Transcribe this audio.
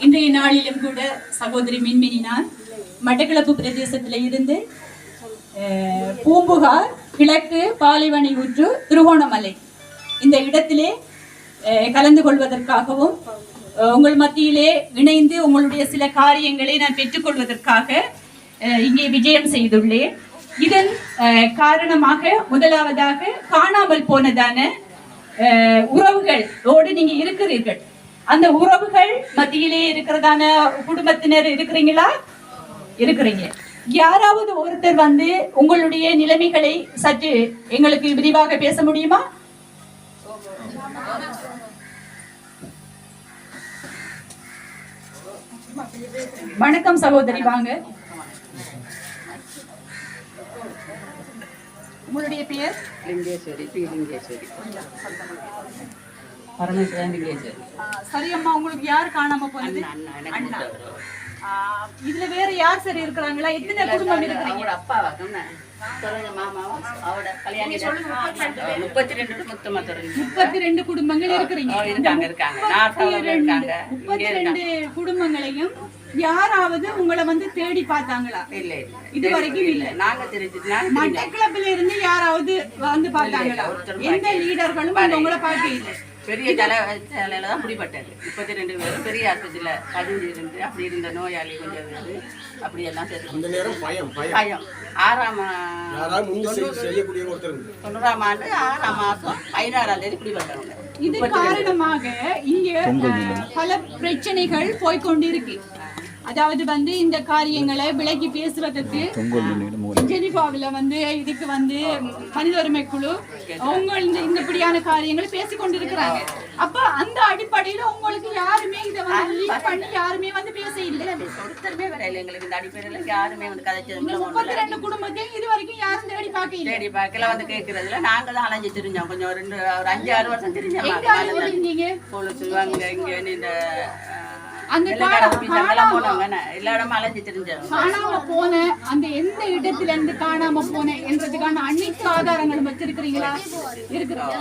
இன்றைய நாளிலும் கூட சகோதரி மின்மினினார் மட்டக்களப்பு பிரதேசத்தில் இருந்து பூம்புகார் கிழக்கு பாலைவனை ஊற்று திருகோணமலை இந்த இடத்திலே கலந்து கொள்வதற்காகவும் உங்கள் மத்தியிலே இணைந்து உங்களுடைய சில காரியங்களை நான் பெற்றுக்கொள்வதற்காக இங்கே விஜயம் செய்துள்ளேன். இதன் காரணமாக முதலாவதாக காணாமல் போனதான உறவுகளோடு நீங்க இருக்கிறீர்கள். அந்த உறவுகள் மத்தியிலே இருக்கிறதான குடும்பத்தினர் இருக்கிறீங்களா? இருக்கிறீங்க. யாராவது ஒருத்தர் வந்து உங்களுடைய நிலைமைகளை சற்று எங்களுக்கு விரிவாக பேச முடியுமா? வணக்கம் சகோதரி, வாங்க. உங்களுடைய பெயர்? லிங்கேஸ்வரி. சரி அம்மா, உங்களுக்கு யார் காணாம போனது? அண்ணா. இதுல வேற யார் சரி இருக்கிறாங்களா? எத்தனை குடும்பம் இருக்கிறீங்க? அப்பா மாமாவும் அவட கல்யாணம் 32 குடும்பங்கள் இருக்கிறீங்க. 32 குடும்பங்களையும் யாராவது உங்களை வந்து தேடி பார்த்தாங்களா? இல்ல, இது வரைக்கும் இல்ல. நாங்க மட்டக்களப்பில இருந்து யாராவது வந்து பார்த்தாங்களா? எந்த லீடர்களும் உங்களை பார்க்க இல்லை. பெரிய தலையில தான் பிடிப்பட்டது. 32 பேரும் பெரிய ஆஸ்பத்திரியில பதிவு இருந்து அப்படி இருந்த நோயாளி கொஞ்சம் இருந்து அப்படி எல்லாம் பயம் 90ஆம் ஆண்டு 6ஆம் மாசம் 16ஆம் தேதி பிடிப்பட்டவங்க. இது காரணமாக இங்க பல பிரச்சனைகள் போய்கொண்டிருக்கு. அதாவது வந்து இந்த காரியங்களை விலகி பேசுவதற்கு ஜெனிவாவில வந்து இதுக்கு வந்து மனித உரிமை குழு அவங்க இப்படியான காரியங்களை பேசிக்கொண்டிருக்கிறாங்க. அப்ப அந்த அடிப்படையில உங்களுக்கு யாருமே இதை வந்து லீக் பண்ணி யாருமே வந்து பேச இல்லை. ஒருத்தருமே வரையில எங்களுக்கு இந்த அடிப்படையில யாருமே வந்து கதைச்சது. 32 குடும்பத்தையும் இது வரைக்கும் யாரும் தேடி பார்க்கல வந்து கேட்கறதுல நாங்க தான் அலைஞ்சு தெரிஞ்சோம். கொஞ்சம் ஒரு 5-6 வருஷம் தெரிஞ்சோம். இங்க இந்த காணாம போன அந்த எந்த இடத்துல இருந்து காணாம போன என்றதுக்கான அனைத்து ஆதாரங்களும் வச்சிருக்கிறீங்களா? இருக்கிறோம்.